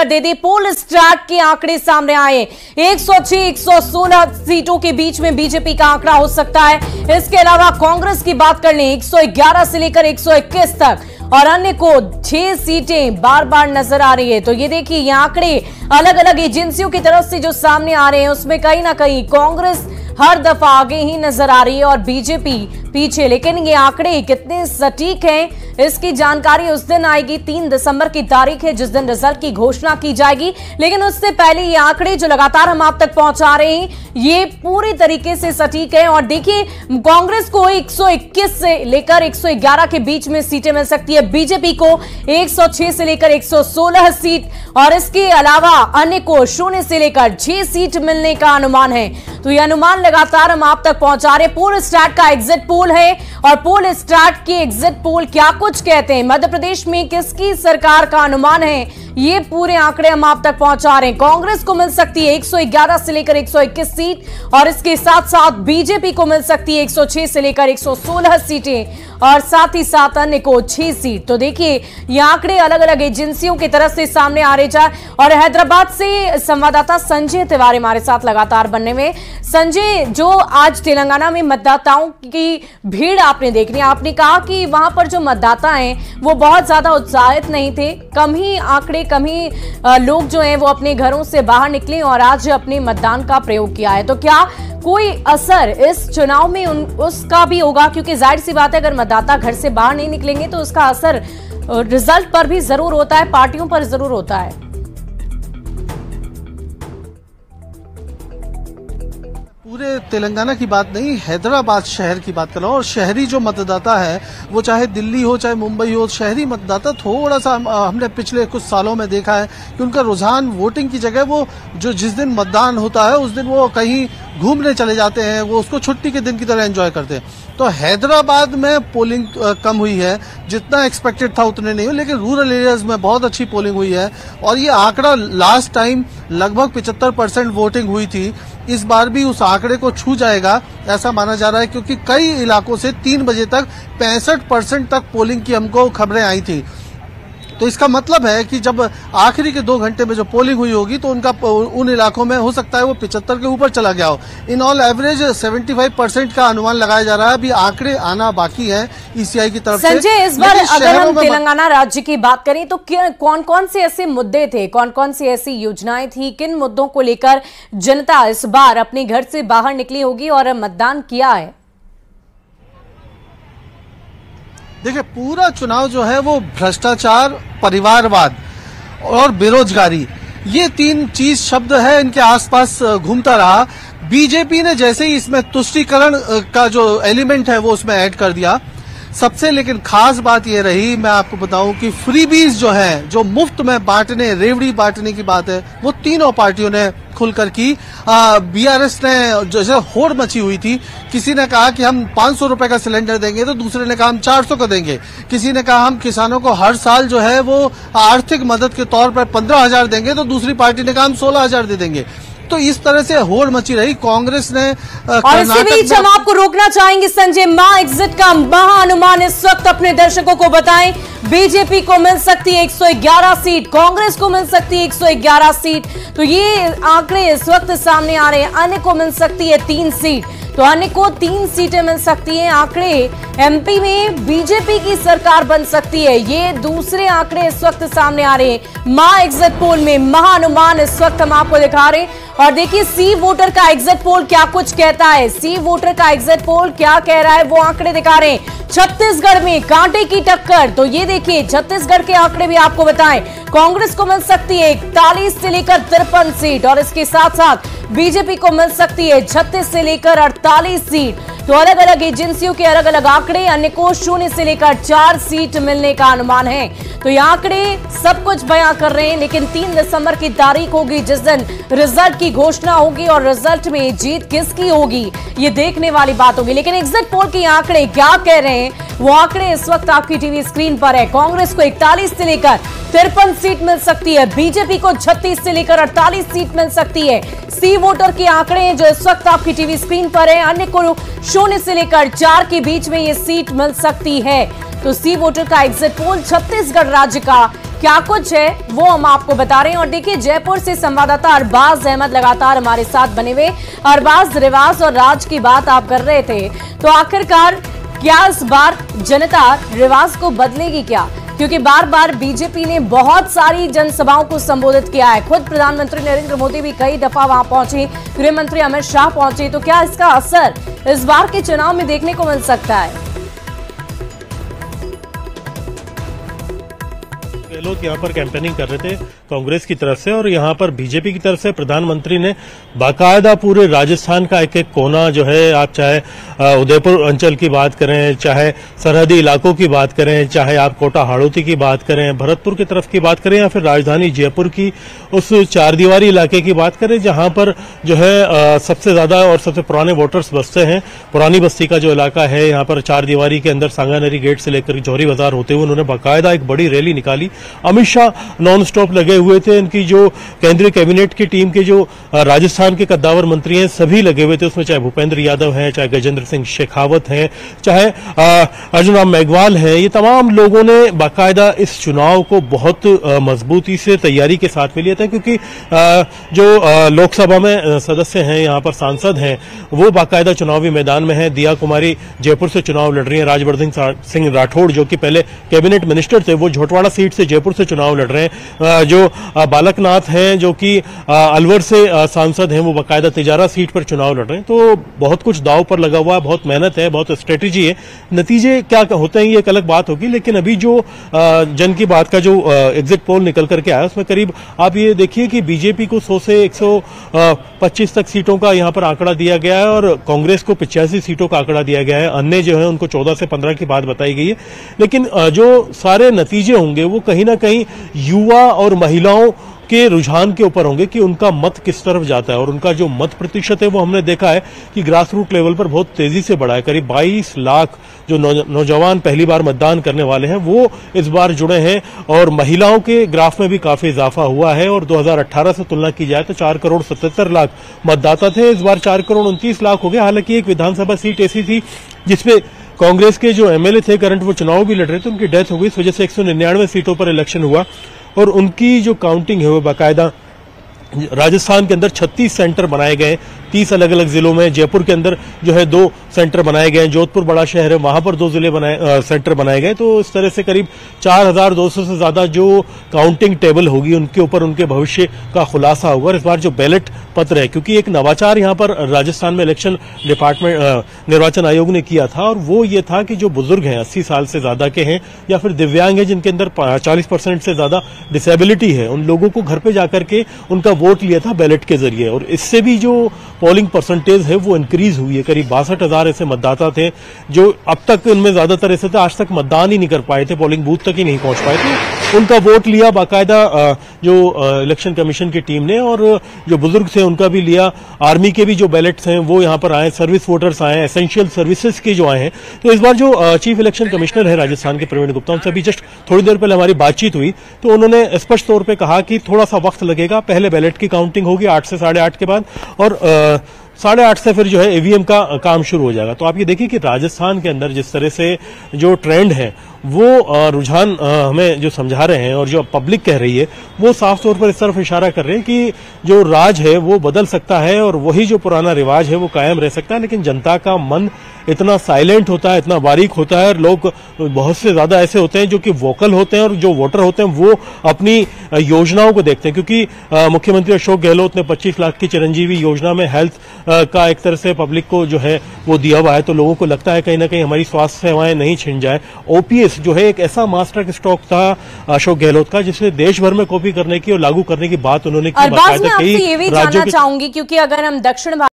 दे दी। पोल start के आंकड़े सामने आए। 106 116 सीटों के बीच में बीजेपी का आंकड़ा हो सकता है। इसके अलावा कांग्रेस की बात कर लें 111 से लेकर 121 तक और अन्य को 6 सीटें बार बार नजर आ रही है। तो ये देखिए ये आंकड़े अलग अलग एजेंसियों की तरफ से जो सामने आ रहे हैं उसमें कहीं ना कहीं कांग्रेस हर दफा आगे ही नजर आ रही है और बीजेपी पीछे। लेकिन ये आंकड़े कितने सटीक हैं इसकी जानकारी उस दिन आएगी। 3 दिसंबर की तारीख है जिस दिन रिजल्ट की घोषणा की जाएगी। लेकिन उससे पहले ये आंकड़े जो लगातार हम आप तक पहुंचा रहे हैं ये पूरी तरीके से सटीक है। और देखिए कांग्रेस को 121 से लेकर 111 के बीच में सीटें मिल सकती है, बीजेपी को 106 से लेकर 116 सीट और इसके अलावा अन्य को 0 से लेकर 6 सीट मिलने का अनुमान है। तो यह अनुमान लगातार हम आप तक पहुंचा रहे। पोल स्टार्ट का एग्जिट पोल है और पोल स्टार्ट के एग्जिट पोल क्या कुछ कहते हैं, मध्य प्रदेश में किसकी सरकार का अनुमान है, ये पूरे आंकड़े हम आप तक पहुंचा रहे हैं। कांग्रेस को मिल सकती है 111 से लेकर 121 सीट और इसके साथ साथ बीजेपी को मिल सकती है 106 से लेकर 116 सीटें और साथ ही साथ अन्य को 6 सीट। तो देखिए ये आंकड़े अलग अलग एजेंसियों की तरफ से सामने आ रहे हैं। और हैदराबाद से संवाददाता संजय तिवारी हमारे साथ लगातार बनने में। संजय, जो आज तेलंगाना में मतदाताओं की भीड़ आपने देखनी, आपने कहा कि वहां पर जो मतदाता हैं वो बहुत ज्यादा उत्साहित नहीं थे, कम ही लोग जो हैं वो अपने घरों से बाहर निकले और आज अपने मतदान का प्रयोग किया है। तो क्या कोई असर इस चुनाव में उसका भी होगा, क्योंकि जाहिर सी बात है अगर मतदाता घर से बाहर नहीं निकलेंगे तो उसका असर रिजल्ट पर भी जरूर होता है, पार्टियों पर जरूर होता है। पूरे तेलंगाना की बात नहीं, हैदराबाद शहर की बात कर रहा हूँ। और शहरी जो मतदाता है वो चाहे दिल्ली हो चाहे मुंबई हो, शहरी मतदाता थोड़ा सा हमने पिछले कुछ सालों में देखा है कि उनका रुझान वोटिंग की जगह वो जो जिस दिन मतदान होता है उस दिन वो कहीं घूमने चले जाते हैं, वो उसको छुट्टी के दिन की तरह एंजॉय करते हैं। तो हैदराबाद में पोलिंग कम हुई है, जितना एक्सपेक्टेड था उतने नहीं हुई, लेकिन रूरल एरियाज में बहुत अच्छी पोलिंग हुई है। और ये आंकड़ा लास्ट टाइम लगभग 75% वोटिंग हुई थी, इस बार भी उस आंकड़े को छू जाएगा ऐसा माना जा रहा है, क्योंकि कई इलाकों से 3 बजे तक 65% तक पोलिंग की हमको खबरें आई थी। तो इसका मतलब है कि जब आखिरी के 2 घंटे में जो पोलिंग हुई होगी तो उन इलाकों में हो सकता है वो 75 के ऊपर चला गया हो। इन ऑल एवरेज 75% का अनुमान लगाया जा रहा है। अभी आंकड़े आना बाकी है ईसीआई की तरफ से। संजय, इस बार अगर हम तेलंगाना राज्य की बात करें तो कौन कौन से ऐसे मुद्दे थे, कौन कौन सी ऐसी योजनाएं थी, किन मुद्दों को लेकर जनता इस बार अपने घर से बाहर निकली होगी और मतदान किया है? देखिए पूरा चुनाव जो है वो भ्रष्टाचार, परिवारवाद और बेरोजगारी, ये 3 चीज शब्द है इनके आसपास घूमता रहा। बीजेपी ने जैसे ही इसमें तुष्टीकरण का जो एलिमेंट है वो उसमें ऐड कर दिया। सबसे लेकिन खास बात ये रही, मैं आपको बताऊं कि फ्रीबीज जो है, जो मुफ्त में बांटने, रेवड़ी बांटने की बात है, वो तीनों पार्टियों ने खुलकर की। बीआरएस ने जैसे होड़ मची हुई थी, किसी ने कहा कि हम 500 रुपए का सिलेंडर देंगे तो दूसरे ने कहा हम 400 का देंगे, किसी ने कहा हम किसानों को हर साल जो है वो आर्थिक मदद के तौर पर 15,000 देंगे तो दूसरी पार्टी ने कहा हम 16,000 दे देंगे। तो इस तरह से होड़ मची रही। कांग्रेस ने और इसी बीच हम आपको रोकना चाहेंगे संजय, मां एग्जिट का महाअनुमान इस वक्त अपने दर्शकों को बताएं। बीजेपी को मिल सकती है 111 सीट, कांग्रेस को मिल सकती है 111 सीट। तो ये आंकड़े इस वक्त सामने आ रहे हैं। अन्य को मिल सकती है 3 सीट, तो अन्य को 3 सीटें मिल सकती हैं। आंकड़े एमपी में बीजेपी की सरकार बन सकती है, ये दूसरे आंकड़े इस वक्त सामने आ रहे हैं। मां एग्जिट पोल में महाअनुमान इस वक्त हम आपको दिखा रहे हैं। और देखिए सी वोटर का एग्जिट पोल क्या कुछ कहता है, सी वोटर का एग्जिट पोल क्या कह रहा है वो आंकड़े दिखा रहे हैं। छत्तीसगढ़ में कांटे की टक्कर, तो ये देखिए छत्तीसगढ़ के आंकड़े भी आपको बताएं। कांग्रेस को मिल सकती है 41 से लेकर 53 सीट और इसके साथ साथ बीजेपी को मिल सकती है 36 से लेकर 48 सीट। तो अलग अलग एजेंसियों के अलग अलग आंकड़े, अन्य को 0 से लेकर 4 सीट मिलने का अनुमान है। तो ये आंकड़े सब कुछ बयां कर रहे हैं, लेकिन 3 दिसंबर की तारीख होगी जिस दिन रिजल्ट की घोषणा होगी और रिजल्ट में जीत किसकी होगी ये देखने वाली बात होगी। लेकिन एग्जिट पोल के आंकड़े क्या कह रहे हैं वो आंकड़े इस वक्त आपकी टीवी स्क्रीन पर है। कांग्रेस को 41 से लेकर 53 सीट मिल सकती है, बीजेपी को 36 से लेकर 48 सीट मिल सकती है। सी वोटर के आंकड़े हैं जो इस वक्त आपकी टीवी स्क्रीन पर है। अन्य को 0 से लेकर 4 के बीच में ये सीट मिल सकती है। तो सी वोटर का एग्जिट पोल छत्तीसगढ़ राज्य का क्या कुछ है वो हम आपको बता रहे हैं। और देखिए, जयपुर से संवाददाता अरबाज अहमद लगातार हमारे साथ बने हुए। अरबाज, रिवाज और राज की बात आप कर रहे थे, तो आखिरकार क्या इस बार जनता रिवाज को बदलेगी क्या? क्योंकि बार बार बीजेपी ने बहुत सारी जनसभाओं को संबोधित किया है। खुद प्रधानमंत्री नरेंद्र मोदी भी कई दफा वहां पहुंचे, गृह मंत्री अमित शाह पहुंचे। तो क्या इसका असर इस बार के चुनाव में देखने को मिल सकता है? गहलोत यहाँ पर कैंपेनिंग कर रहे थे कांग्रेस की तरफ से, और यहाँ पर बीजेपी की तरफ से प्रधानमंत्री ने बाकायदा पूरे राजस्थान का एक एक कोना जो है, आप चाहे उदयपुर अंचल की बात करें, चाहे सरहदी इलाकों की बात करें, चाहे आप कोटा हाड़ौती की बात करें, भरतपुर की तरफ की बात करें, या फिर राजधानी जयपुर की उस चारदीवारी इलाके की बात करें जहां पर जो है सबसे ज्यादा और सबसे पुराने वोटर्स बसते हैं। पुरानी बस्ती का जो इलाका है, यहाँ पर चारदीवारी के अंदर सांगानेरी गेट से लेकर जौहरी बाजार होते हुए उन्होंने बाकायदा एक बड़ी रैली निकाली। अमित शाह नॉन स्टॉप लगे हुए थे, इनकी जो केंद्रीय कैबिनेट की टीम के जो राजस्थान के कद्दावर मंत्री हैं सभी लगे हुए थे, उसमें चाहे भूपेंद्र यादव हैं, चाहे गजेंद्र सिंह शेखावत हैं, चाहे अर्जुन राम मेघवाल हैं। ये तमाम लोगों ने बाकायदा इस चुनाव को बहुत मजबूती से तैयारी के साथ में लिया था, क्योंकि जो लोकसभा में सदस्य हैं, यहाँ पर सांसद हैं, वो बाकायदा चुनावी मैदान में हैं। दिया कुमारी जयपुर से चुनाव लड़ रही हैं, राजवर्धन सिंह राठौड़ जो कि पहले कैबिनेट मिनिस्टर थे, वो झोटवाड़ा सीट से जयपुर से चुनाव लड़ रहे हैं। जो बालकनाथ हैं जो कि अलवर से सांसद हैं, वो बाकायदा तिजारा सीट पर चुनाव लड़ रहे हैं। तो बहुत कुछ दांव पर लगा हुआ है, बहुत मेहनत है, बहुत स्ट्रेटेजी है। नतीजे क्या होते हैं ये एक अलग बात होगी, लेकिन अभी जो जन की बात का जो एग्जिट पोल निकल करके आया उसमें करीब आप ये देखिए कि बीजेपी को 100 से 125 तक सीटों का यहाँ पर आंकड़ा दिया गया है और कांग्रेस को 85 सीटों का आंकड़ा दिया गया है। अन्य जो है उनको 14 से 15 की बात बताई गई है। लेकिन जो सारे नतीजे होंगे वो कहीं ना कहीं युवा और महिलाओं के रुझान के ऊपर होंगे कि उनका मत किस तरफ जाता है। और उनका जो मत प्रतिशत है वो हमने देखा है कि ग्रास रूट लेवल पर बहुत तेजी से बढ़ा है। करीब 22 लाख जो नौजवान पहली बार मतदान करने वाले हैं वो इस बार जुड़े हैं, और महिलाओं के ग्राफ में भी काफी इजाफा हुआ है। और 2018 से तुलना की जाए तो 4 करोड़ 77 लाख मतदाता थे, इस बार 4 करोड़ 29 लाख हो गए। हालांकि एक विधानसभा सीट ऐसी थी जिसपे कांग्रेस के जो एमएलए थे करंट, वो चुनाव भी लड़ रहे थे, उनकी डेथ हो गई। इस वजह से 199 सीटों पर इलेक्शन हुआ और उनकी जो काउंटिंग है वो बाकायदा राजस्थान के अंदर 36 सेंटर बनाए गए, 30 अलग अलग जिलों में। जयपुर के अंदर जो है 2 सेंटर बनाए गए, जोधपुर बड़ा शहर है वहां पर 2 जिले सेंटर बनाए गए। तो इस तरह से करीब 4200 से ज्यादा जो काउंटिंग टेबल होगी उनके ऊपर उनके भविष्य का खुलासा होगा। इस बार जो बैलेट पत्र है, क्योंकि एक नवाचार यहाँ पर राजस्थान में इलेक्शन डिपार्टमेंट निर्वाचन आयोग ने किया था, और वो ये था कि जो बुजुर्ग हैं 80 साल से ज्यादा के हैं या फिर दिव्यांग है जिनके अंदर 40% से ज्यादा डिसेबिलिटी है, उन लोगों को घर पे जाकर के उनका वोट लिया था बैलेट के जरिए। और इससे भी जो पोलिंग परसेंटेज है वो इंक्रीज हुई है। करीब 62,000 ऐसे मतदाता थे जो अब तक उनमें ज्यादातर ऐसे थे आज तक मतदान ही नहीं कर पाए थे, पोलिंग बूथ तक ही नहीं पहुंच पाए थे। उनका वोट लिया बाकायदा जो इलेक्शन कमीशन की टीम ने, और जो बुजुर्ग थे उनका भी लिया। आर्मी के भी जो बैलेट्स हैं वो यहाँ पर आए, सर्विस वोटर्स आए, एसेंशियल सर्विसेज के जो आए हैं। तो इस बार जो चीफ इलेक्शन कमिश्नर है राजस्थान के प्रवीण गुप्ता, उनसे अभी जस्ट थोड़ी देर पहले हमारी बातचीत हुई, तो उन्होंने स्पष्ट तौर पर कहा कि थोड़ा सा वक्त लगेगा, पहले बैलेट की काउंटिंग होगी 8 से 8:30 के बाद, और 8:30 से फिर जो है ईवीएम का काम शुरू हो जाएगा। तो आप ये देखिए कि राजस्थान के अंदर जिस तरह से जो ट्रेंड है वो रुझान हमें जो समझा रहे हैं और जो पब्लिक कह रही है वो साफ तौर पर इस तरफ इशारा कर रहे हैं कि जो राज है वो बदल सकता है और वही जो पुराना रिवाज है वो कायम रह सकता है। लेकिन जनता का मन इतना साइलेंट होता है, इतना बारीक होता है, और लोग बहुत से ज्यादा ऐसे होते हैं जो कि वोकल होते हैं, और जो वोटर होते हैं वो अपनी योजनाओं को देखते हैं। क्योंकि मुख्यमंत्री अशोक गहलोत ने 25 लाख की चिरंजीवी योजना में हेल्थ का एक तरह से पब्लिक को जो है वो दिया हुआ है, तो लोगों को लगता है कहीं ना कहीं हमारी स्वास्थ्य सेवाएं नहीं छिन जाए। ओपीएस जो है एक ऐसा मास्टर स्ट्रोक था अशोक गहलोत का जिसे देश भर में कॉपी करने की और लागू करने की बात उन्होंने की। मैं आपसे ये भी जानना चाहूंगी, क्योंकि अगर हम दक्षिण